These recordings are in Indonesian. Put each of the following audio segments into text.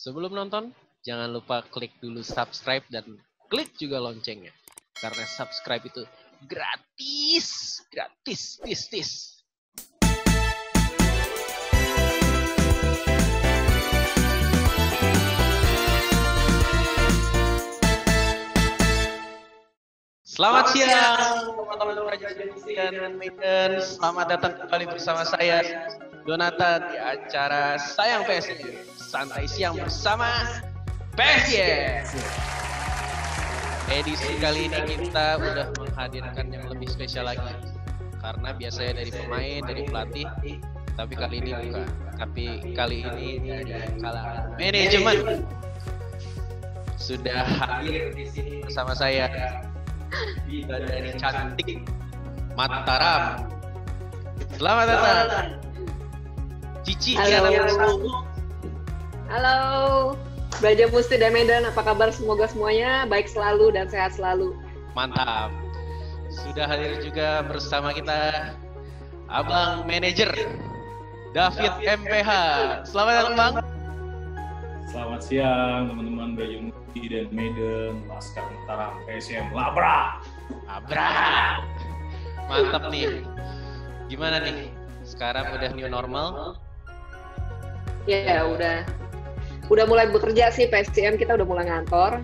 Sebelum nonton, jangan lupa klik dulu subscribe dan klik juga loncengnya. Karena subscribe itu gratis, tis. Selamat siang teman-teman Raja dan Medan. Selamat datang kembali bersama saya Donata di acara Sayang PSM Santai Siang bersama PSM. Edisi kali ini kita udah menghadirkan yang lebih spesial lagi. Karena biasanya dari pemain, dari pelatih, tapi kali ini bukan. Tapi kali ini dari kalangan manajemen. Sudah hadir di sini bersama saya dari cantik Mataram. Selamat datang Cici. Halo Braja Musti dan Medan, apa kabar? Semoga semuanya baik selalu dan sehat selalu. Mantap. Sudah hadir juga bersama kita Abang Manajer David MPH. Selamat datang Bang. Selamat siang teman-teman Braja Musti dan Medan, Laskar Mataram PSM Labra. Mantap nih. Gimana nih? Sekarang udah new normal? Ya udah mulai bekerja sih, PSM kita udah mulai ngantor.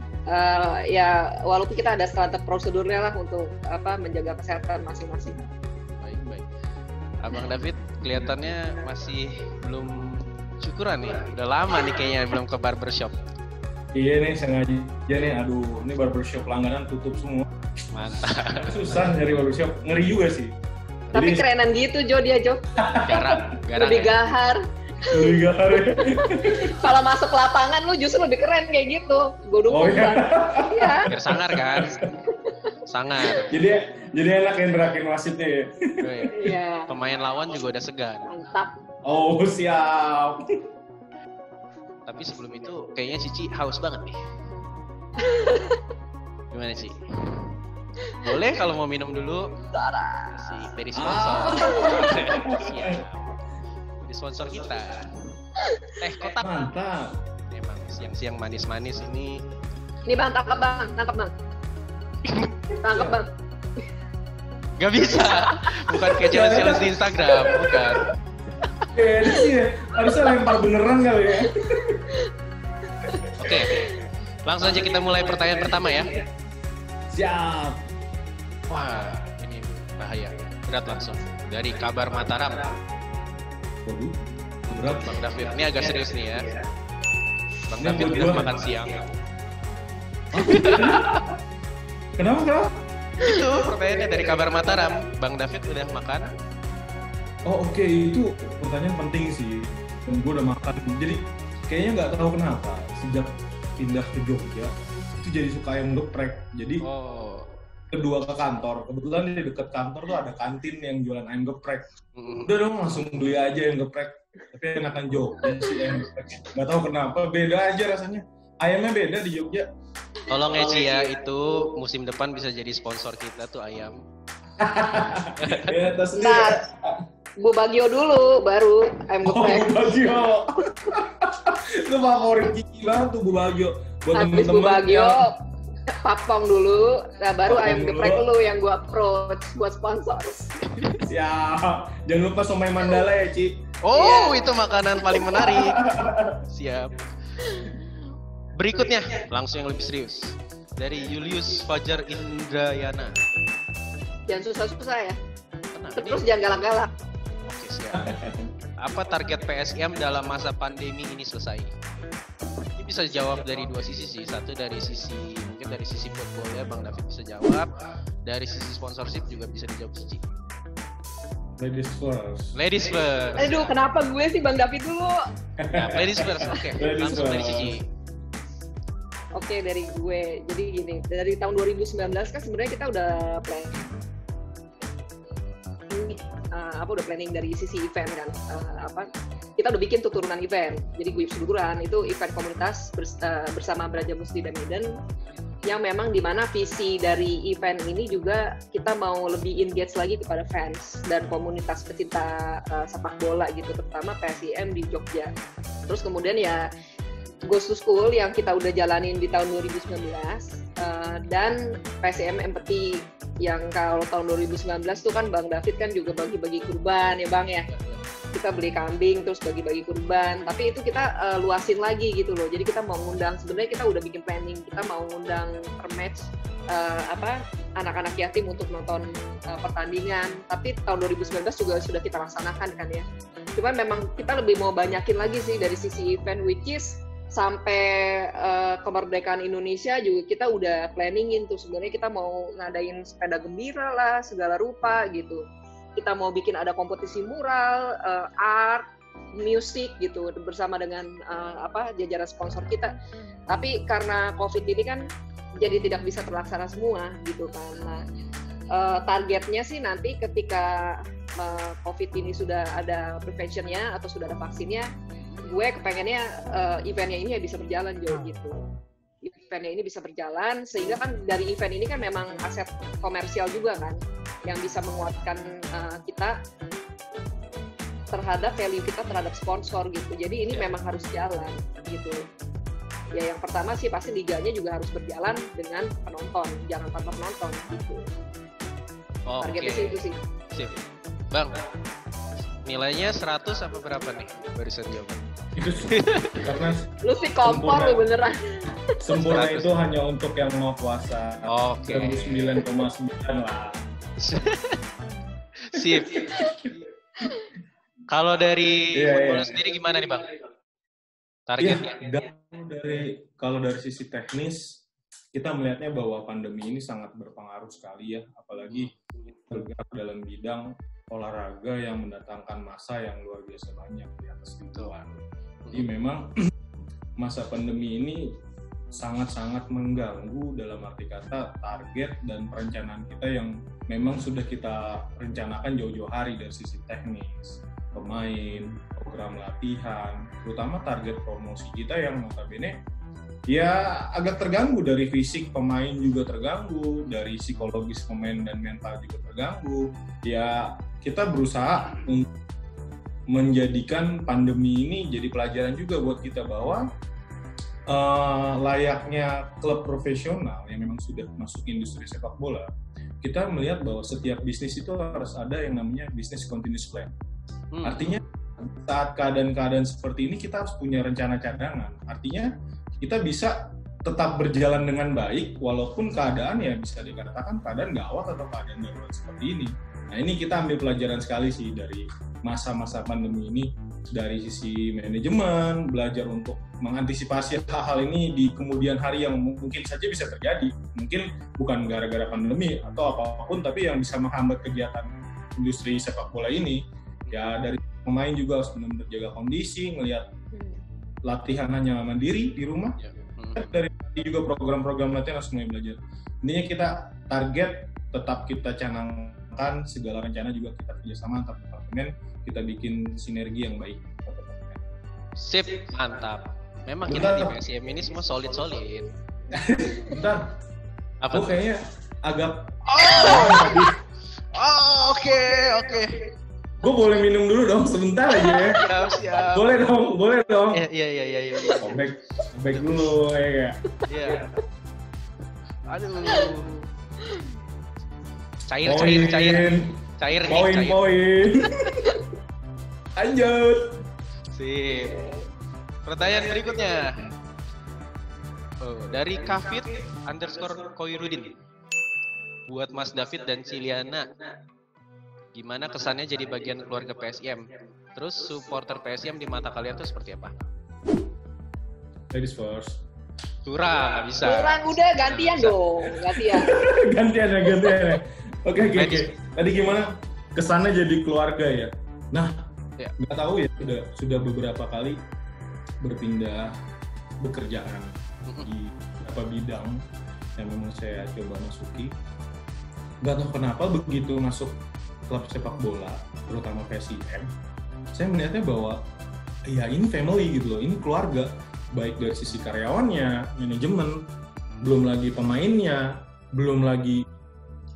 Ya walaupun kita ada standar prosedurnya lah untuk menjaga kesehatan masing-masing. Baik. Abang David kelihatannya masih belum syukuran nih. Udah lama nih kayaknya belum ke barbershop. Iya nih, sengaja nih. Aduh, ini barbershop langganan tutup semua. Mantap. Susah nyari barbershop, ngeri juga sih. Tapi jadi, kerenan gitu Jo. Garang lebih gahar. Lebih gahar ya. Kalau masuk lapangan lu justru lebih keren kayak gitu. Gue dukung banget. Iya. Biar sangar kan. Sangar. Jadi enak yang terakhir wasitnya ya. Iya. Pemain lawan juga udah segan. Mantap. Oh siap. Tapi sebelum itu kayaknya Cici haus banget nih. Gimana Ci? Boleh kalau mau minum dulu. Dari sponsor. Siap. Dari sponsor kita. Teh kotak. Mantap. Memang siang-siang manis-manis ini. Ini Bang, tangkap Bang. Tangkap Bang. Gak bisa. Bukan kayak challenge di Instagram, bukan. Ini sih ya, harusnya lempar beneran kali ya. Oke, langsung aja kita mulai pertanyaan pertama ya. Siap. Wah, ini bahaya. Berat langsung. Dari kabar Mataram. Waduh, berat. Bang David, ini agak serius nih ya. Bang Ini David udah makan siang. Kenapa? Itu pertanyaannya dari kabar Mataram. Bang David udah makan? Oh oke, itu pertanyaan penting sih. Dan gue udah makan. Jadi kayaknya nggak tahu kenapa sejak pindah ke Jogja itu jadi suka ayam geprek. Jadi kedua ke kantor. Kebetulan di dekat kantor tuh ada kantin yang jualan ayam geprek. Udah dong langsung beli aja ayam geprek. Tapi enakan Jogja sih ayam geprek. Nggak tahu kenapa, beda aja rasanya. Ayamnya beda di Jogja. Tolong ya Ci ya, itu musim depan bisa jadi sponsor kita tuh ayam. Ya atas sendiri. Bu Bagio dulu, baru ayam geprek. Bu Bagio. Itu favorit Kiki banget tuh Bu Bagio. Buat habis Bu Bagio, Papong dulu, nah baru ayam geprek dulu yang gua approach buat sponsor. Siap. Jangan lupa somai Mandala ya, Ci. Oh, itu makanan paling menarik. Siap. Berikutnya, langsung yang lebih serius. Dari Julius Fajar Indrayana. Jangan susah-susah ya. Tenang, Terus jangan galak-galak. Oke, siap. Apa target PSM dalam masa pandemi ini selesai? Ini bisa jawab dari dua sisi sih. Satu dari sisi, mungkin dari sisi football ya, Bang David bisa jawab. Dari sisi sponsorship juga bisa dijawab Cici. Ladies first. Aduh, kenapa gue sih Bang David dulu? Nah, ladies first, oke. Langsung dari Cici. Oke, dari gue. Jadi gini, dari tahun 2019 kan sebenarnya kita udah planning dari sisi event kan. Kita udah bikin turunan event. Jadi Guyup Seluruhan itu event komunitas bersama Braja Musti dan Medan yang memang dimana visi dari event ini juga kita mau lebih engage lagi kepada fans dan komunitas pecinta sepak bola gitu, terutama PSIM di Jogja. Terus kemudian ya Ghost to School yang kita udah jalanin di tahun 2019 dan PSM Empathy yang kalau tahun 2019 tuh kan Bang David kan juga bagi-bagi kurban ya Bang ya. Kita beli kambing terus bagi-bagi kurban, tapi itu kita luasin lagi gitu loh. Jadi kita mau ngundang, sebenarnya kita udah bikin planning, kita mau ngundang per match anak-anak yatim untuk nonton pertandingan. Tapi tahun 2019 juga sudah kita laksanakan kan ya. Cuman memang kita lebih mau banyakin lagi sih dari sisi event, which is sampai kemerdekaan Indonesia juga kita udah planningin tuh. Sebenarnya kita mau ngadain sepeda gembira lah, segala rupa gitu. Kita mau bikin ada kompetisi mural, art, musik gitu bersama dengan jajaran sponsor kita. Tapi karena COVID ini kan jadi tidak bisa terlaksana semua gitu kan. Nah, targetnya sih nanti ketika COVID ini sudah ada preventionnya atau sudah ada vaksinnya, gue kepengennya eventnya ini ya bisa berjalan jauh gitu. Eventnya ini bisa berjalan sehingga kan dari event ini kan memang aset komersial juga kan yang bisa menguatkan kita terhadap value kita terhadap sponsor gitu. Jadi ini memang harus jalan gitu. Ya yang pertama sih pasti liganya juga harus berjalan dengan penonton, jangan tanpa penonton gitu. Targetnya sih itu sih. Sip. Bang, nilainya 100 apa berapa nih barisan jawaban? Itu sih, karena lu sih kompor lu beneran. Sempurna itu hanya untuk yang mau puasa. Oke. 9,9 lah. Sip. Kalau dari football sendiri gimana nih Bang? Targetnya? Kalau dari sisi teknis, kita melihatnya bahwa pandemi ini sangat berpengaruh sekali ya, apalagi bergerak dalam bidang olahraga yang mendatangkan massa yang luar biasa banyak di atas ribuan. Jadi memang masa pandemi ini sangat-sangat mengganggu dalam arti kata target dan perencanaan kita yang memang sudah kita rencanakan jauh-jauh hari dari sisi teknis, pemain, program latihan, terutama target promosi kita yang notabene ya agak terganggu, dari fisik pemain juga terganggu, dari psikologis pemain dan mental juga terganggu. Ya kita berusaha untuk menjadikan pandemi ini jadi pelajaran juga buat kita bahwa layaknya klub profesional yang memang sudah masuk industri sepak bola, kita melihat bahwa setiap bisnis itu harus ada yang namanya business continuous plan. Artinya saat keadaan-keadaan seperti ini kita harus punya rencana cadangan. Artinya kita bisa tetap berjalan dengan baik walaupun keadaan ya bisa dikatakan keadaan gawat atau keadaan darurat seperti ini. Nah ini kita ambil pelajaran sekali sih dari masa-masa pandemi ini, dari sisi manajemen, belajar untuk mengantisipasi hal-hal ini di kemudian hari yang mungkin saja bisa terjadi. Mungkin bukan gara-gara pandemi atau apapun, tapi yang bisa menghambat kegiatan industri sepak bola ini. Ya dari pemain juga harus benar-benar jaga kondisi, ngelihat latihan hanya mandiri di rumah. Dari juga program-program latihan harus mulai belajar. Intinya kita target tetap kita canangkan, segala rencana juga kita kerjasama antar departemen, kita bikin sinergi yang baik. Sip, mantap. Memang kita di PSM ini semua solid-solid. Bentar. Apa? Aku kayaknya agak... Oke. Gue boleh minum dulu dong, sebentar aja ya. Siap. Boleh dong. Iya. Back dulu ya. Iya. Aduh. Cair nih. Poin. Lanjut. Sip. Pertanyaan berikutnya. Dari Kafit_Koirudin. Buat Mas David dan Ciliana, gimana kesannya jadi bagian keluarga PSM? Terus supporter PSM di mata kalian tuh seperti apa? Ladies first. Kurang, nggak bisa. Kurang, udah gantian dong. Gantian ya. Oke. Tadi gimana kesannya jadi keluarga ya? Nah, nggak tahu ya, sudah beberapa kali berpindah bekerjaan di beberapa bidang yang memang saya coba masuki. Nggak tahu kenapa begitu masuk klub sepak bola, terutama PSIM, saya melihatnya bahwa ya ini family gitu loh, ini keluarga, baik dari sisi karyawannya, manajemen, belum lagi pemainnya, belum lagi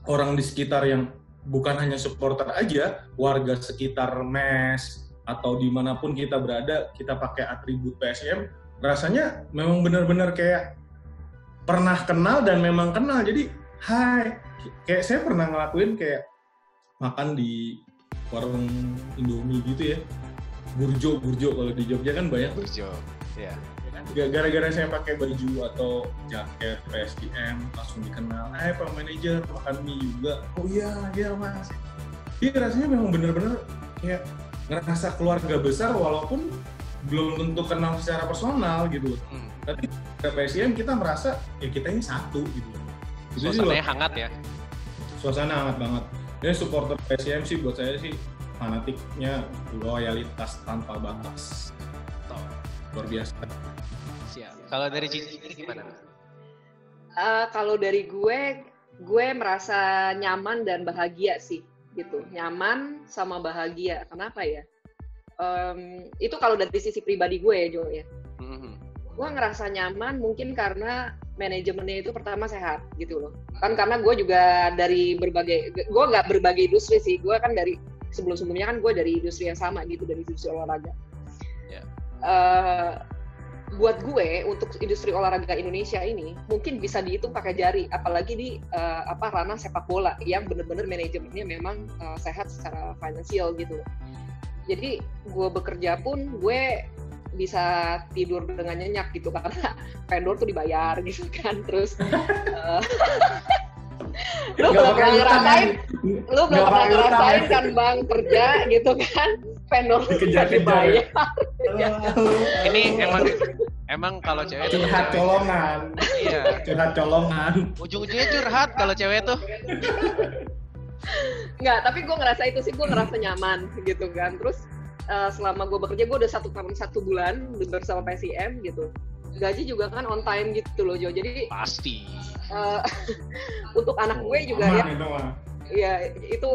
orang di sekitar yang bukan hanya supporter aja, warga sekitar mes atau dimanapun kita berada, kita pakai atribut PSM, rasanya memang benar-benar kayak pernah kenal dan memang kenal. Jadi hai, kayak saya pernah ngelakuin kayak makan di warung Indomie gitu ya, burjo kalau di Jogja kan banyak tuh. Burjo, ya. Gara-gara saya pakai baju atau jaket PSDM langsung dikenal. Pak manajer makan mie juga. Oh iya mas. Iya rasanya memang benar-benar kayak ngerasa keluarga besar walaupun belum tentu kenal secara personal gitu. Tapi ke PSDM kita merasa ya kita ini satu gitu. Suasananya hangat ya. Suasana hangat banget. Ini supporter PSM sih buat saya sih fanatiknya loyalitas tanpa batas. Luar biasa. Siap. Kalau dari Cici gimana? Kalau dari gue merasa nyaman dan bahagia sih gitu. Nyaman sama bahagia. Kenapa ya? Itu kalau dari sisi pribadi gue ya Jo ya. Gue ngerasa nyaman mungkin karena manajemennya itu pertama sehat gitu loh. Kan karena gue juga dari gue nggak berbagai industri sih. Gue kan dari sebelumnya kan gue dari industri yang sama gitu, dari industri olahraga. Yeah. Buat gue untuk industri olahraga Indonesia ini mungkin bisa dihitung pakai jari, apalagi di ranah sepak bola yang benar-benar manajemennya memang sehat secara finansial gitu. Jadi gue bekerja pun gue bisa tidur dengan nyenyak gitu karena vendor tuh dibayar gitu kan. Terus lu belum pernah ngerasain kan Bang kerja gitu kan, vendor dibayar. Ini emang kalau cewek curhat colongan. Iya, curhat colongan. Ujung-ujungnya curhat kalau cewek tuh. Enggak, tapi gue ngerasa itu sih, gue ngerasa nyaman gitu kan. Terus selama gue bekerja, gue udah 1 bulan bersama PSIM gitu. Gaji juga kan on time gitu loh Jo. Jadi pasti. Untuk anak gue juga ya itu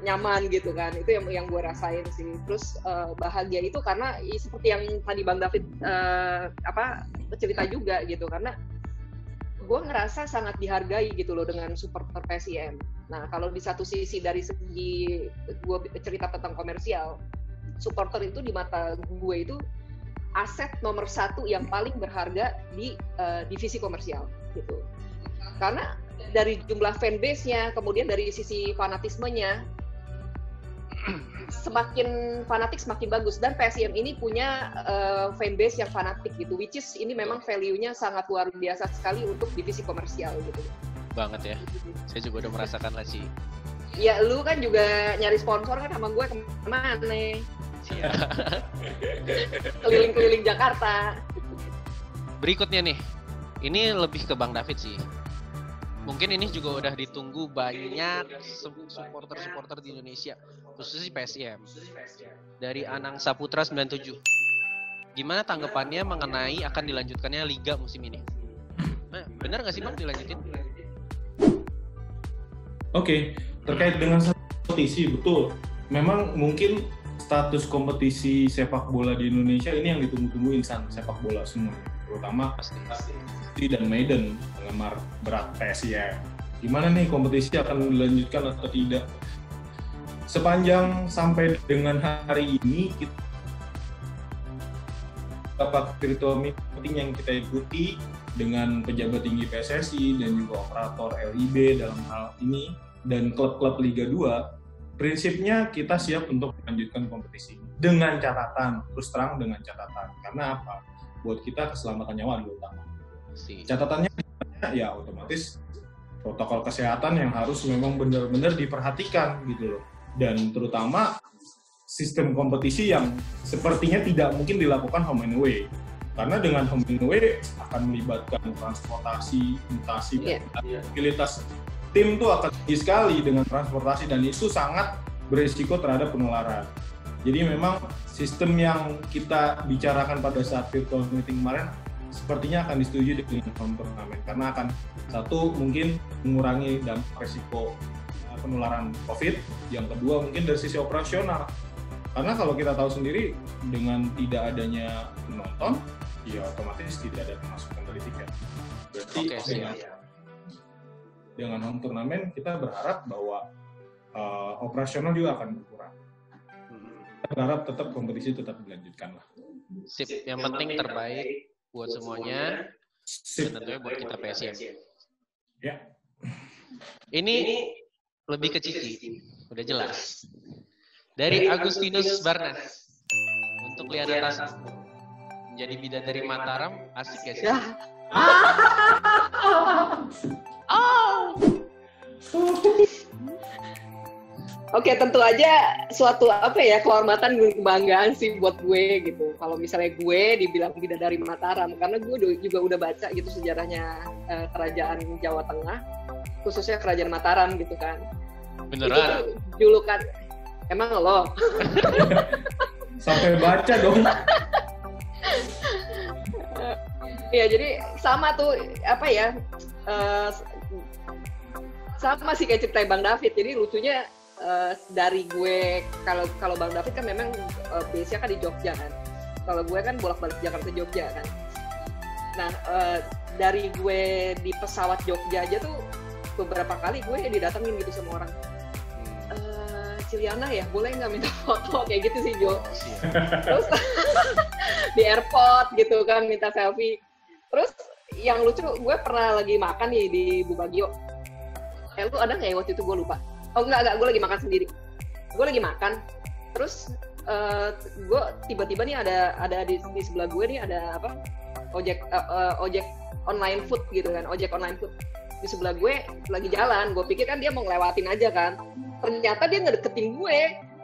nyaman gitu kan. Itu yang gue rasain sih. Terus bahagia itu karena seperti yang tadi Bang David cerita juga gitu, karena gue ngerasa sangat dihargai gitu loh dengan supporter PSIM. Nah, kalau di satu sisi dari segi gue cerita tentang komersial, supporter itu di mata gue itu aset nomor 1 yang paling berharga di divisi komersial gitu. Karena dari jumlah fanbase-nya, kemudian dari sisi fanatismenya, semakin fanatik semakin bagus, dan PSIM ini punya fanbase yang fanatik gitu, which is ini memang value-nya sangat luar biasa sekali untuk divisi komersial gitu. Banget ya, saya juga udah merasakan lah sih. Ya lu kan juga nyari sponsor kan sama gue kemana nih? Keliling-keliling Jakarta. Berikutnya nih, ini lebih ke Bang David sih. Mungkin ini juga udah ditunggu banyak supporter di Indonesia, khususnya PSIM. Dari Anang Saputra 97. Gimana tanggapannya mengenai akan dilanjutkannya Liga musim ini? Benar nggak sih Bang dilanjutin? Oke, terkait dengan kompetisi, betul. Memang mungkin status kompetisi sepak bola di Indonesia ini yang ditunggu-tunggu insan sepak bola semua, terutama Pasti dan Maiden, penggemar berat PSIM. Gimana nih kompetisi akan dilanjutkan atau tidak? Sepanjang sampai dengan hari ini, beberapa virtual meeting yang kita ikuti dengan pejabat tinggi PSSI dan juga operator LIB dalam hal ini, dan klub-klub Liga 2, prinsipnya kita siap untuk melanjutkan kompetisi dengan catatan, terus terang dengan catatan. Karena apa? Buat kita keselamatan nyawa dulu utama. Catatannya ya otomatis protokol kesehatan yang harus memang benar-benar diperhatikan gitu loh. Dan terutama sistem kompetisi yang sepertinya tidak mungkin dilakukan home and away. Karena dengan home and away akan melibatkan transportasi, mutasi, mobilitas tim tuh akan tinggi sekali dengan transportasi, dan itu sangat berisiko terhadap penularan. Jadi memang sistem yang kita bicarakan pada saat virtual meeting kemarin sepertinya akan disetujui dengan home turnamen, karena akan satu mungkin mengurangi dampak risiko penularan COVID, yang kedua mungkin dari sisi operasional. Karena kalau kita tahu sendiri dengan tidak adanya penonton, ya otomatis tidak ada pemasukan dari tiket. Berarti dengan home turnamen kita berharap bahwa operasional juga akan berkurang. Kita berharap tetap kompetisi tetap dilanjutkan lah. Sip, yang penting terbaik buat semuanya. Dan tentunya buat kita PSM. Ya. Ini lebih ke Cici, udah jelas. Dari Agustinus Barnas. Untuk Liana Tas menjadi bidadari Mataram, asik ya sih? Oke, tentu aja suatu kehormatan dan kebanggaan sih buat gue gitu. Kalau misalnya gue dibilang bidadari Mataram, karena gue juga udah baca gitu sejarahnya kerajaan Jawa Tengah, khususnya kerajaan Mataram gitu kan. Beneran? Itu julukan. Emang lo? Sampai baca dong. Iya, jadi sama tuh sama sih kayak cerita Bang David. Jadi lucunya dari gue, kalau Bang David kan memang base-nya kan di Jogja kan. Kalau gue kan bolak-balik Jakarta Jogja kan. Nah, dari gue di pesawat Jogja aja tuh beberapa kali gue didatengin gitu sama orang. Ciliana ya, boleh nggak minta foto kayak gitu sih Jo. Terus di airport gitu kan minta selfie. Terus yang lucu, gue pernah lagi makan nih di Bubagio. Lu ada nggak ya waktu itu, gue lupa. Oh enggak, gue lagi makan sendiri. Gue lagi makan, terus gue tiba-tiba nih ada di sebelah gue nih ada ojek online food gitu kan, ojek online food di sebelah gue lagi jalan. Gue pikir kan dia mau ngelewatin aja kan, ternyata dia ngedeketin gue.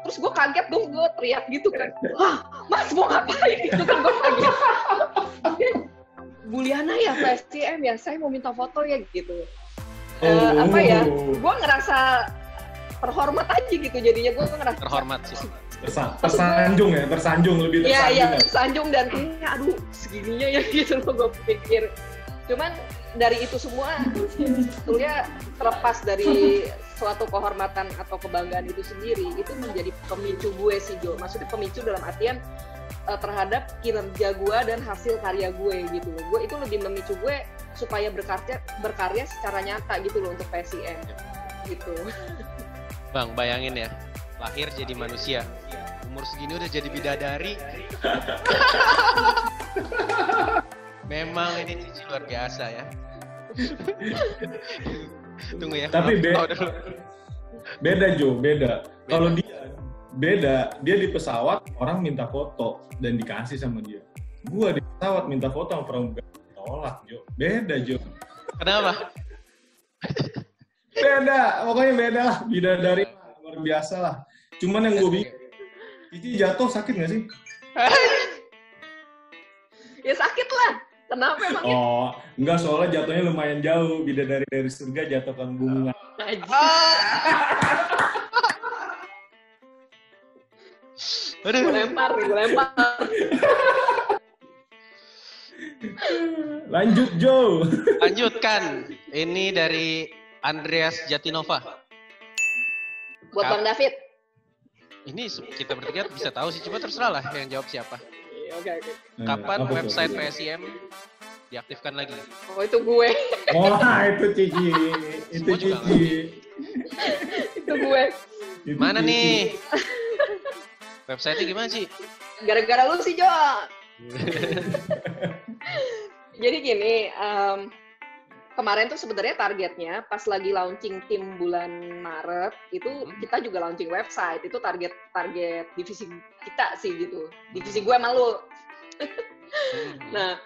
Terus gue kaget dong, gue teriak gitu kan, wah mas mau ngapain gitu kan, gue kaget. Bu Liana ya PSM ya, saya mau minta foto ya gitu. Gue ngerasa terhormat aja gitu, jadinya gue ngerasa terhormat sih. Tersanjung ya, tersanjung lebih tersanjung. Iya, tersanjung dan aduh segininya ya gitu loh gue pikir. Cuman dari itu semua sebetulnya terlepas dari suatu kehormatan atau kebanggaan itu sendiri, itu menjadi pemicu gue sih Jo. Maksudnya pemicu dalam artian terhadap kinerja gue dan hasil karya gue gitu loh. Gue itu lebih memicu gue supaya berkarya secara nyata gitu loh untuk PSIM gitu. Bang, bayangin ya, lahir jadi manusia, umur segini udah jadi bidadari. Memang ini Cici luar biasa ya. Tunggu ya. Tapi beda Jo, beda. Kalau dia di pesawat orang minta foto dan dikasih sama dia. Gua di pesawat minta foto sama pramugari tolak Jo. Beda Jo. Kenapa? Beda, pokoknya beda lah. Bidadari luar biasa lah. Cuman yang gue bingung, Cici jatuh sakit nggak sih? Ya sakit lah. Kenapa emang? Oh, enggak, soalnya jatuhnya lumayan jauh. Bidadari dari surga jatuh ke bunga. Gue lempar. Lanjut Jo. Lanjutkan. Ini dari Andreas Jatinova. Buat Bang David. Ini kita bertiga bisa tahu sih, coba terserah lah yang jawab siapa. Oke. Kapan website PSIM diaktifkan lagi? Oh, itu gue. Oh, itu Cici. Itu Cici. Itu gue. Mana nih? Website-nya gimana sih? Gara-gara lu sih, Jo. Jadi gini, kemarin tuh sebenarnya targetnya pas lagi launching tim bulan Maret itu kita juga launching website. Itu target divisi kita sih gitu. Divisi gue malu. Nah,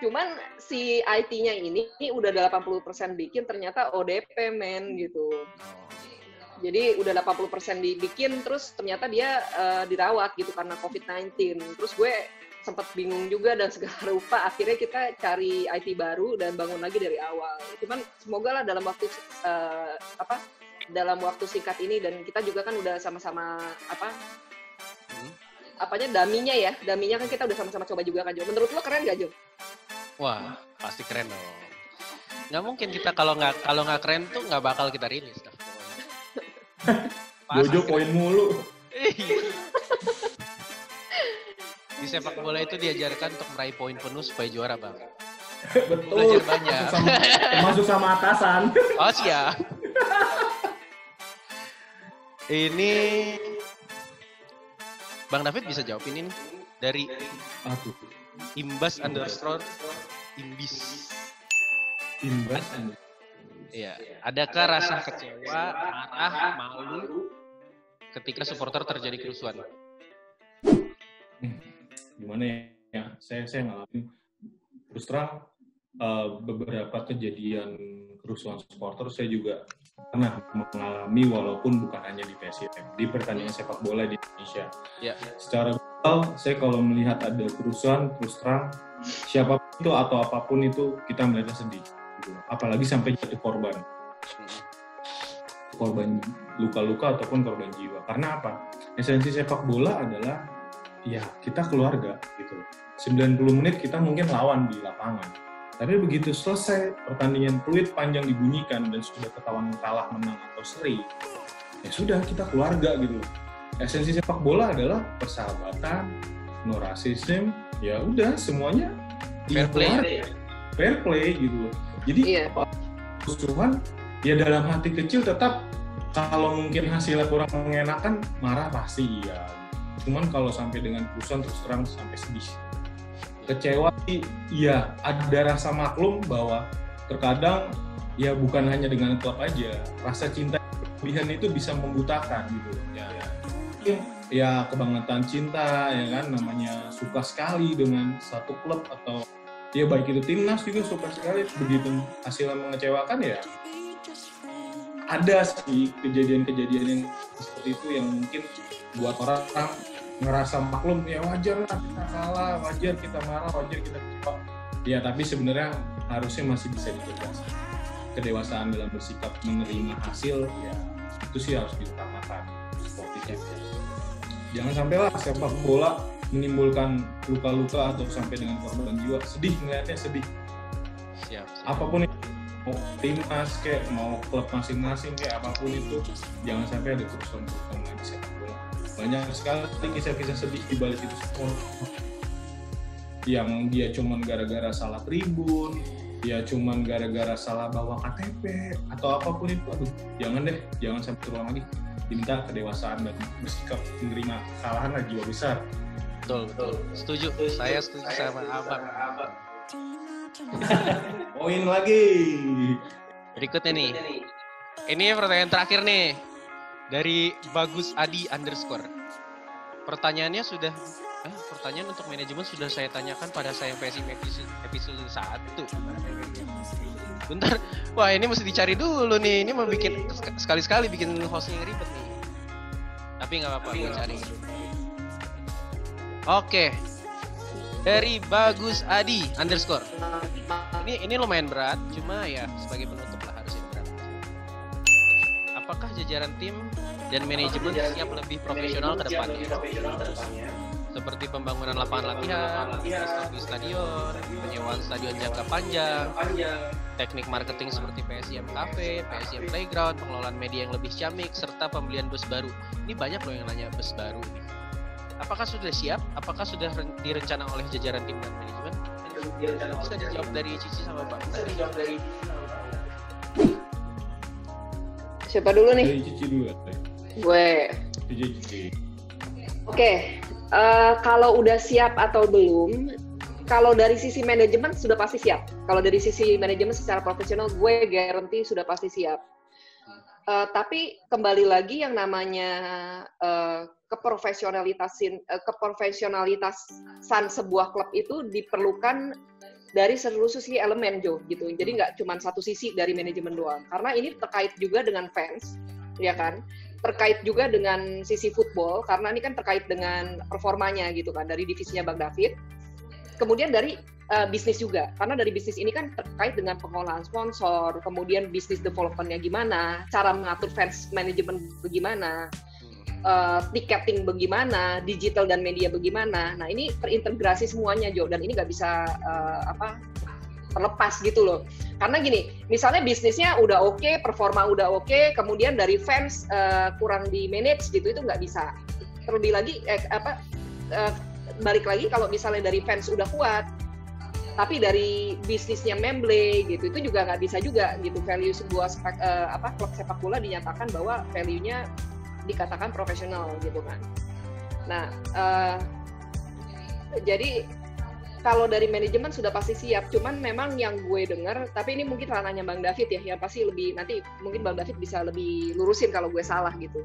cuman si IT-nya ini udah 80% bikin, ternyata ODP men gitu. Jadi udah 80% dibikin, terus ternyata dia dirawat gitu karena COVID-19. Terus gue sempat bingung juga dan segala rupa, akhirnya kita cari IT baru dan bangun lagi dari awal. Cuman semoga lah dalam waktu singkat ini, dan kita juga kan udah sama-sama daminya kan kita udah sama-sama coba juga kan Jo. Menurut lo keren gak Jo? Wah, pasti keren dong. Nggak mungkin kita kalau nggak keren tuh nggak bakal kita rilis. Jojo poin mulu. Di sepak bola itu diajarkan untuk meraih poin penuh supaya juara, Bang. Betul. Belajar banyak. Masuk sama atasan. Oh, siap. Ini Bang David bisa jawab ini nih. dari Imbas _ Imbis. Iya, adakah rasa kecewa, marah, malu ketika supporter terjadi kerusuhan? Gimana ya? Saya ngalamin terus terang beberapa kejadian kerusuhan supporter saya juga pernah mengalami, walaupun bukan hanya di PSIM, di pertandingan sepak bola di Indonesia. Ya. Secara global, saya kalau melihat ada kerusuhan, terus terang siapapun itu atau apapun itu kita melihatnya sedih. Gitu. Apalagi sampai jatuh korban luka-luka ataupun korban jiwa. Karena apa? Esensi sepak bola adalah ya kita keluarga gitu. 90 menit kita mungkin lawan di lapangan. Tapi begitu selesai pertandingan, peluit panjang dibunyikan dan sudah ketahuan kalah, menang atau seri, ya sudah kita keluarga gitu. Esensi sepak bola adalah persahabatan, no racism, ya udah semuanya fair play gitu. Jadi kerusuhan ya dalam hati kecil tetap, kalau mungkin hasilnya kurang mengenakan, marah pasti iya. Cuman kalau sampai dengan kerusuhan terus terang sampai sedih. Kecewa sih, iya ada rasa maklum bahwa terkadang ya bukan hanya dengan klub aja, rasa cinta berlebihan itu bisa membutakan gitu. Ya kebangetan cinta ya kan, namanya suka sekali dengan satu klub atau ya baik itu timnas juga suka sekali, begitu hasilnya mengecewakan ya ada sih kejadian-kejadian yang seperti itu yang mungkin buat orang ngerasa maklum, ya wajar lah kita kalah, wajar kita marah, wajar kita kecewa. Ya tapi sebenarnya harusnya masih bisa ditegaskan. Kedewasaan dalam bersikap menerima hasil, ya itu sih harus diutamakan. Sportifnya. Jangan sampailah sepak bola menimbulkan luka-luka atau sampai dengan korban jiwa. Sedih ngeliatnya, sedih. Siap. Apapun itu, mau timnas kayak mau klub masing-masing kayak apapun itu, jangan sampai ada kerusuhan-kerusuhan di sepak bola. Banyak sekali kisah-kisah sedih di balik itu semua. Yang dia cuman gara-gara salah tribun, dia cuman gara-gara salah bawa KTP atau apapun itu. Aduh, jangan sampai terulang lagi. Minta kedewasaan dan bersikap menerima kesalahan lah, jiwa besar. Betul. Setuju. Saya setuju sama Abang. Poin lagi. Berikutnya nih. Ini pertanyaan terakhir nih. Dari Bagus Adi _ Pertanyaannya pertanyaan untuk manajemen sudah saya tanyakan pada saya PSIM episode 1. Bentar, wah ini mesti dicari dulu nih. Ini mau bikin sekali-sekali bikin hostnya ribet nih. Tapi nggak apa-apa, gue cari. Oke. Dari Bagus Adi _ Ini lumayan berat, cuma ya sebagai penutup lah harusnya berat. Apakah jajaran tim dan manajemen siap lebih profesional ke depannya? Seperti pembangunan lapangan latihan, restoran stadion, penyewaan stadion jangka panjang, teknik marketing seperti PSIM Cafe, PSIM Playground, pengelolaan media yang lebih ciamik, serta pembelian bus baru. Ini banyak loh yang nanya bus baru nih. Apakah sudah siap? Apakah sudah direncana oleh jajaran tim dan manajemen? Bisa dijawab dari Cici sama Bang. Siapa dulu nih? Dari Cici dulu. Gue. Cici. Oke. Kalau udah siap atau belum, kalau dari sisi manajemen sudah pasti siap. Kalau dari sisi manajemen secara profesional, gue guarantee sudah pasti siap. Tapi kembali lagi yang namanya keprofesionalitasan sebuah klub itu diperlukan dari seluruh sisi elemen, Jo, gitu. Jadi nggak cuma satu sisi dari manajemen doang. Karena ini terkait juga dengan fans, ya kan? Terkait juga dengan sisi football, karena ini kan terkait dengan performanya gitu kan, dari divisinya Bang David. Kemudian dari bisnis juga, karena dari bisnis ini kan terkait dengan pengolahan sponsor, kemudian bisnis development-nya gimana, cara mengatur fans management bagaimana, ticketing bagaimana, digital dan media bagaimana. Nah ini terintegrasi semuanya, Jo, dan ini nggak bisa terlepas gitu loh. Karena gini, misalnya bisnisnya udah oke, performa udah oke, kemudian dari fans kurang di manage gitu, itu nggak bisa. Terlebih lagi balik lagi kalau misalnya dari fans udah kuat, tapi dari bisnisnya memble gitu, itu juga nggak bisa juga gitu. Value sebuah klub sepak bola dinyatakan bahwa value-nya dikatakan profesional gitu kan. Nah, Jadi kalau dari manajemen sudah pasti siap, cuman memang yang gue dengar, tapi ini mungkin ranahnya Bang David ya, yang pasti lebih, nanti mungkin Bang David bisa lebih lurusin kalau gue salah gitu.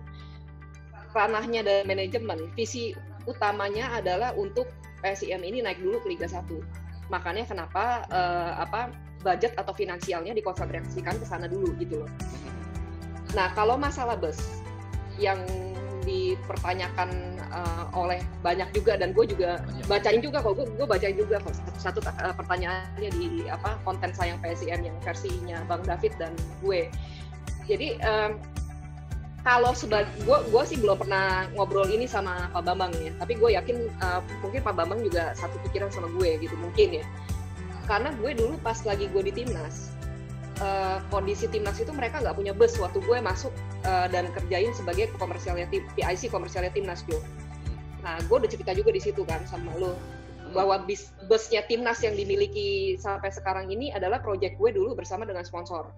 Ranahnya dari manajemen, visi utamanya adalah untuk PSIM ini naik dulu ke Liga 1. Makanya kenapa budget atau finansialnya dikonsentrasikan ke sana dulu gitu loh. Nah, kalau masalah bus yang dipertanyakan oleh banyak juga, dan gue juga bacain juga kok, gue bacain juga kok satu pertanyaannya di konten sayang PSIM yang versinya Bang David dan gue. Jadi kalau gue sih belum pernah ngobrol ini sama Pak Bambang ya, tapi gue yakin mungkin Pak Bambang juga satu pikiran sama gue gitu mungkin ya, karena gue dulu pas lagi gue di timnas, kondisi timnas itu mereka nggak punya bus waktu gue masuk dan kerjain sebagai komersialnya PIC komersialnya timnas Jo. Nah, gue udah cerita juga di situ kan sama lo bahwa busnya timnas yang dimiliki sampai sekarang ini adalah proyek gue dulu bersama dengan sponsor,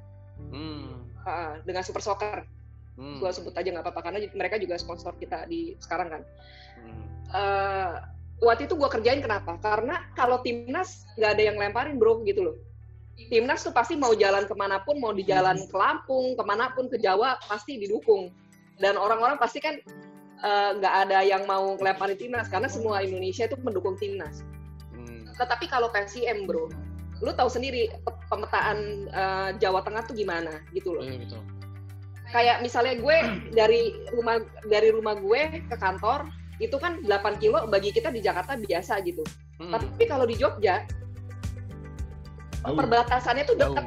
dengan Super Soccer. Gue sebut aja nggak apa-apa karena mereka juga sponsor kita di sekarang kan. Waktu itu gue kerjain kenapa? Karena kalau timnas nggak ada yang lemparin bro gitu loh. Timnas tuh pasti mau jalan kemanapun, mau di jalan ke Lampung, kemanapun ke Jawa pasti didukung. Dan orang-orang pasti kan nggak ada yang mau ngelemparin timnas karena semua Indonesia itu mendukung timnas. Tetapi kalau PSIM bro, lu tahu sendiri pemetaan Jawa Tengah tuh gimana gitu loh. Betul. Kayak misalnya gue dari rumah gue ke kantor itu kan 8 kilo bagi kita di Jakarta biasa gitu. Tapi kalau di Jogja perbatasannya tuh dekat.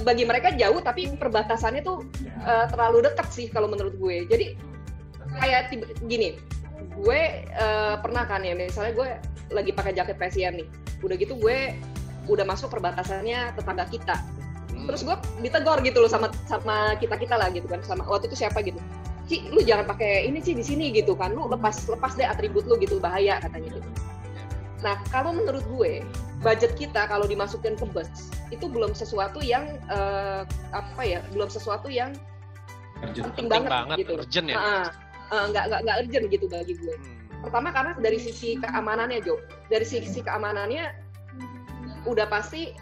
Bagi mereka jauh, tapi perbatasannya tuh terlalu dekat sih kalau menurut gue. Jadi kayak gini, gue pernah kan ya, misalnya gue lagi pakai jaket PSIM nih, udah gitu gue udah masuk perbatasannya tetangga kita, terus gue ditegur gitu loh sama kita lah gitu kan, sama waktu itu siapa gitu, Ci, lu jangan pakai ini sih di sini gitu kan, lu lepas deh atribut lu gitu, bahaya katanya gitu. Nah, kalau menurut gue, budget kita kalau dimasukin ke bus itu belum sesuatu yang belum sesuatu yang penting banget gitu. Urgent ya? Nggak urgent gitu bagi gue. Pertama karena dari sisi keamanannya Jo, dari sisi keamanannya udah pasti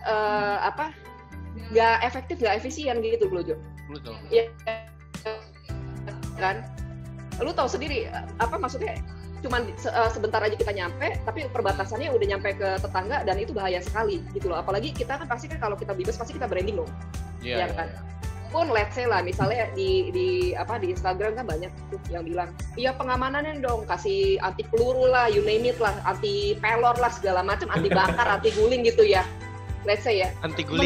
nggak efektif, nggak efisien gitu loh Jo. Betul. Ya kan, lu tahu sendiri maksudnya. Cuman sebentar aja kita nyampe, tapi perbatasannya udah nyampe ke tetangga dan itu bahaya sekali gitu loh. Apalagi kita kan pasti kan kalau kita bebas pasti kita branding dong, ya kan. Pun let's say lah, misalnya di Instagram kan banyak tuh yang bilang, iya pengamanannya dong, kasih anti peluru lah, you name it lah, anti pelor lah segala macam, anti bakar, anti guling gitu ya. Let's say ya. Anti guling.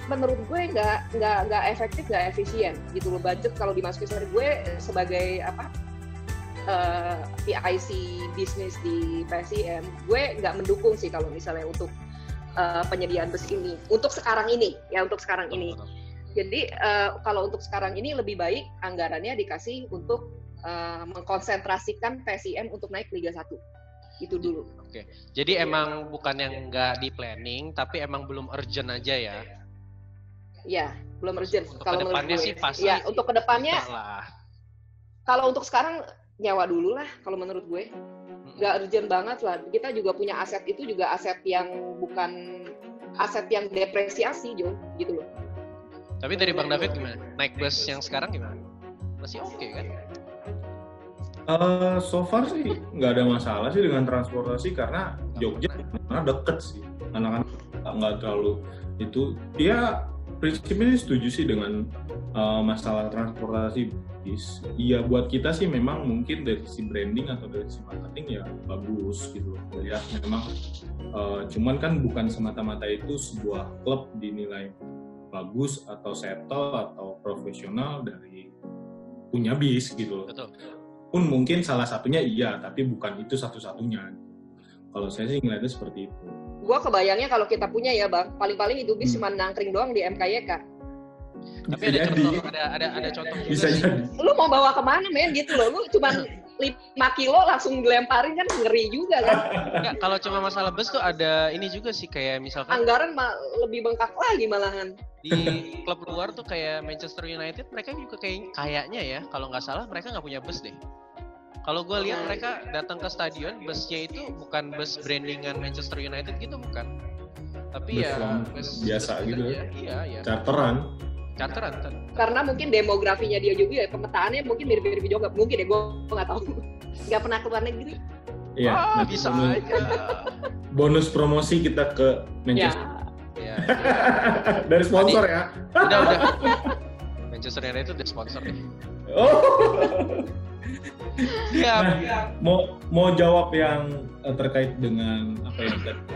Menurut gue nggak efektif, nggak efisien gitu loh. Budget kalau dimasukin sama gue sebagai PIC bisnis di PSIM, gue nggak mendukung sih kalau misalnya untuk penyediaan bus ini untuk sekarang ini. Jadi kalau untuk sekarang ini lebih baik anggarannya dikasih untuk mengkonsentrasikan PSIM untuk naik Liga 1 itu dulu. Oke. Jadi emang bukan yang nggak di planning, tapi emang belum urgent aja ya? Ya, belum urgent. Untuk kalau kedepannya sih pasti. Ya, untuk kedepannya. Kalau untuk sekarang nyawa dulu lah kalau menurut gue, nggak urgent banget lah. Kita juga punya aset, itu juga aset yang bukan aset yang depresiasi Jo gitu loh. Tapi dari Bang David gimana? Naik bus yang sekarang gimana? Masih oke kan? So far sih nggak ada masalah sih dengan transportasi karena Jogja deket sih, anak-anak nggak terlalu itu. Dia prinsipnya setuju sih dengan masalah transportasi bis. Iya, buat kita sih memang mungkin dari sisi branding atau dari sisi marketing ya bagus gitu. Ya memang cuman kan bukan semata-mata itu sebuah klub dinilai bagus atau settle atau profesional dari punya bis gitu. Betul. Pun mungkin salah satunya iya, tapi bukan itu satu-satunya. Kalau saya sih ngeliatnya seperti itu. Gua kebayangnya kalau kita punya ya Bang, paling-paling itu bis cuma nangkring doang di MKYK. Tapi ada contoh bisa jadi. Lu mau bawa kemana men gitu loh, lu cuma 5 kilo langsung dilemparin kan ngeri juga kan. Enggak, kalau cuma masalah bus tuh ada ini juga sih, kayak misalkan anggaran lebih bengkak lagi malahan. Di klub luar tuh kayak Manchester United, mereka juga kayaknya ya, kalau nggak salah mereka nggak punya bus deh. Kalau gue lihat mereka datang ke stadion, busnya itu bukan bus brandingan Manchester United gitu, bukan. Tapi bus biasa gitu. Iya. Charteran. Karena mungkin demografinya dia juga ya, pemetaannya mungkin mirip-mirip juga. Mungkin ya, gue nggak tahu. Nggak pernah keluar negeri. Iya, bisa aja. Bonus promosi kita ke Manchester. Ya. Dari sponsor ya. Udah. Manchester United udah sponsor nih. Oh. Iya. Mau jawab yang terkait dengan apa yang tadi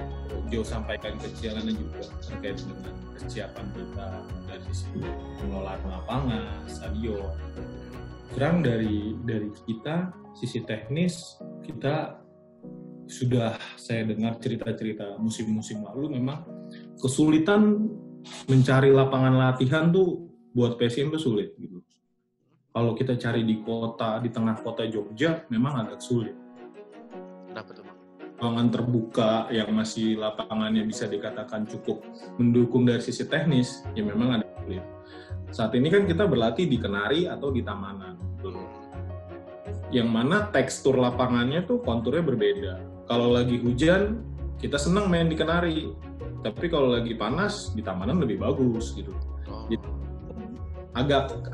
Joe sampaikan kecilannya juga terkait dengan kesiapan kita dari sisi pengelolaan lapangan, stadion. Serang dari kita sisi teknis kita sudah saya dengar cerita-cerita musim-musim lalu memang kesulitan mencari lapangan latihan tuh buat PSM tuh sulit gitu. Kalau kita cari di tengah kota Jogja memang agak sulit. Kenapa tuh, Bang? Lapangan terbuka yang masih lapangannya bisa dikatakan cukup mendukung dari sisi teknis, ya memang ada sulit. Saat ini kan kita berlatih di Kenari atau di Tamanan. Yang mana tekstur lapangannya tuh konturnya berbeda. Kalau lagi hujan, kita senang main di Kenari. Tapi kalau lagi panas, di Tamanan lebih bagus gitu. Jadi,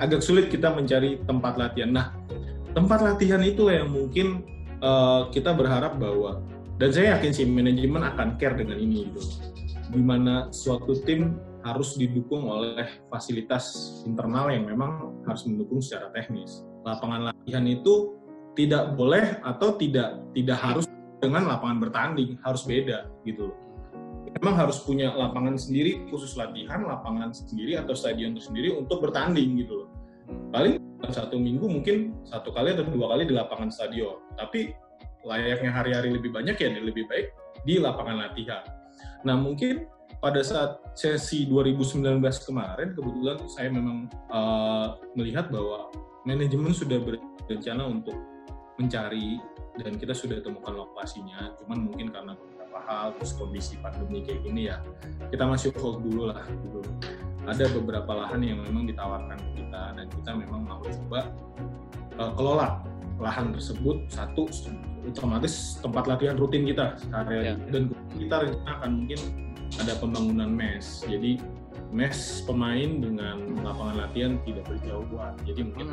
agak sulit kita mencari tempat latihan. Nah, tempat latihan itu yang mungkin kita berharap bahwa, dan saya yakin sih manajemen akan care dengan ini gitu. Di mana suatu tim harus didukung oleh fasilitas internal yang memang harus mendukung secara teknis. Lapangan latihan itu tidak boleh atau tidak harus dengan lapangan bertanding, harus beda gitu. Memang harus punya lapangan sendiri khusus latihan, lapangan sendiri atau stadion tersendiri untuk bertanding gitu loh. Paling satu minggu mungkin 1 kali atau 2 kali di lapangan stadion, tapi layaknya hari-hari lebih banyak ya lebih baik di lapangan latihan. Nah mungkin pada saat sesi 2019 kemarin kebetulan saya memang melihat bahwa manajemen sudah berencana untuk mencari dan kita sudah temukan lokasinya, cuman mungkin karena beberapa hal terus kondisi pandemi kayak gini ya kita masih hold dulu lah gitu. Ada beberapa lahan yang memang ditawarkan ke kita dan kita memang mau coba kelola lahan tersebut, satu otomatis tempat latihan rutin kita sehari-hari dan kita rencanakan mungkin ada pembangunan mes, jadi mes pemain dengan lapangan latihan tidak berjauhan, jadi mungkin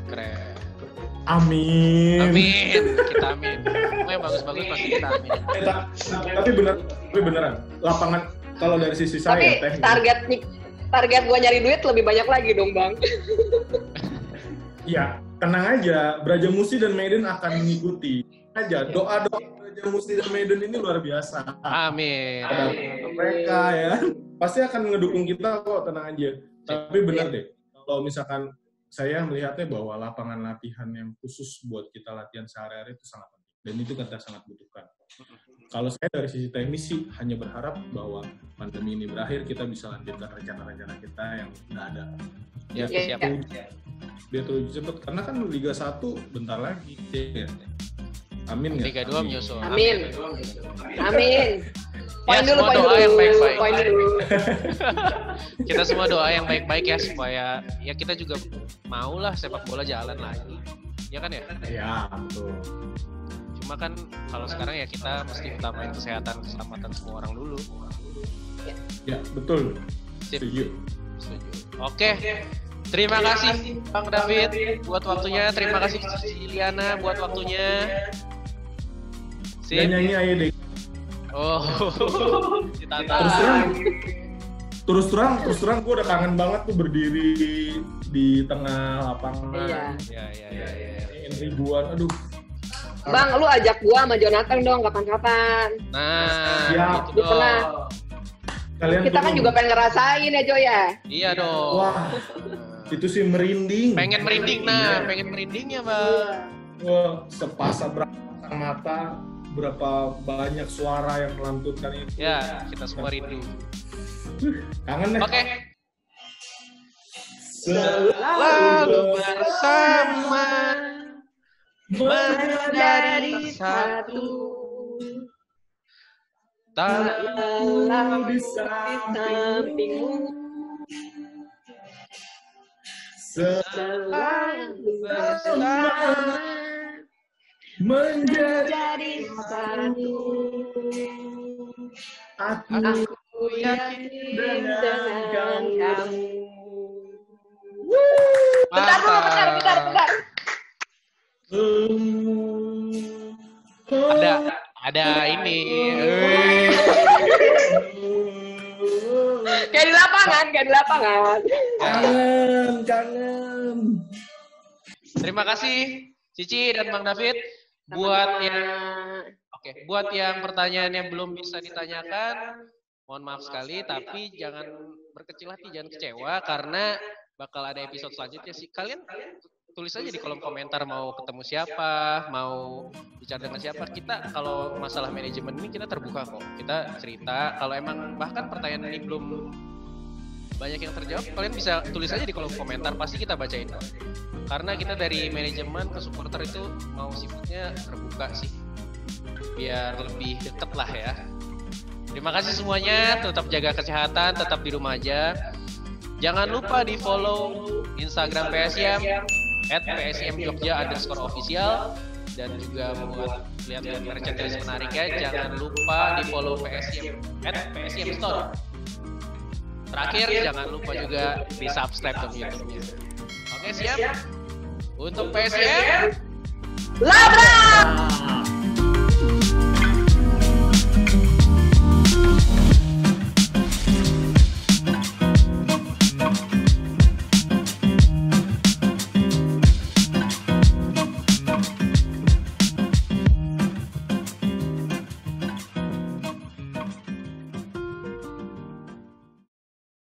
keren. Amin. Kita amin. Yang bagus-bagus pasti kita amin. Tapi beneran. Lapangan kalau dari sisi saya teknis. Target gua nyari duit lebih banyak lagi dong, Bang. Iya, tenang aja. Brajamusti dan Medan akan mengikuti. Doa Brajamusti dan Medan ini luar biasa. Amin. Ada mereka ya. Pasti akan ngedukung kita kok, tenang aja. Tapi benar deh. Kalau misalkan saya melihatnya bahwa lapangan latihan yang khusus buat kita latihan sehari-hari itu sangat penting. Dan itu kita sangat butuhkan. Kalau saya dari sisi teknis sih hanya berharap bahwa pandemi ini berakhir, kita bisa lanjutkan rencana-rencana kita yang nggak ada. Ya, siap. Biar terus cepet. Karena kan Liga 1 bentar lagi. Ya. Amin nggak? Liga 2 menyusul. Amin. Ya, semua doa yang baik-baik. Kita semua doa yang baik-baik ya supaya ya kita juga maulah sepak bola jalan lagi. Ya kan ya? Ya, betul. Cuma kan kalau sekarang ya kita mesti utamain kesehatan, keselamatan semua orang dulu. Ya, betul. Setuju. Oke. Terima kasih Bang David buat waktunya. Terima kasih Liliana buat waktunya. Dan nyanyi aja deh. Oh, terus terang gue udah kangen banget tuh berdiri di tengah lapangan. Iya. Ribuan, aduh. Bang, lu ajak gua sama Jonathan dong kapan-kapan. Nah, ya, gitu dong. Kita kan juga pengen ngerasain ya, Jo ya. Iya dong. Wah, itu sih merinding. Pengen merindingnya, Bang. Wah, sepasang mata. Berapa banyak suara yang melantunkan itu. Ya, kita semua rindu. Kangen deh. Oke. Selalu bersama menjadi satu. Tak selalu di sampingmu. selalu bersama menjadi satu. Aku yakin dengan kamu. Bentar dulu, bentar. Ada ini. Kayak di lapangan. Kangen. Terima kasih Cici dan Bang David buat yang pertanyaan yang belum bisa ditanyakan. Mohon maaf sekali, tapi jangan berkecil hati, jangan kecewa karena bakal ada episode selanjutnya sih. Kalian tulis aja di kolom komentar mau ketemu siapa, mau bicara dengan siapa. Kita kalau masalah manajemen ini kita terbuka kok. Kita cerita. Kalau emang bahkan pertanyaan ini belum banyak yang terjawab, kalian bisa tulis aja di kolom komentar. Pasti kita bacain kok. Karena kita dari manajemen ke supporter itu mau sifatnya terbuka sih. Biar lebih deket lah ya. Terima kasih semuanya. Tetap jaga kesehatan, tetap di rumah aja. Jangan lupa di follow Instagram PSM @psmjogja_official dan juga buat lihat merchandise menariknya jangan lupa di follow PSM @psmstore. Terakhir jangan lupa juga di subscribe ke YouTube-nya. Oke, siap? Untuk PSM Labrak!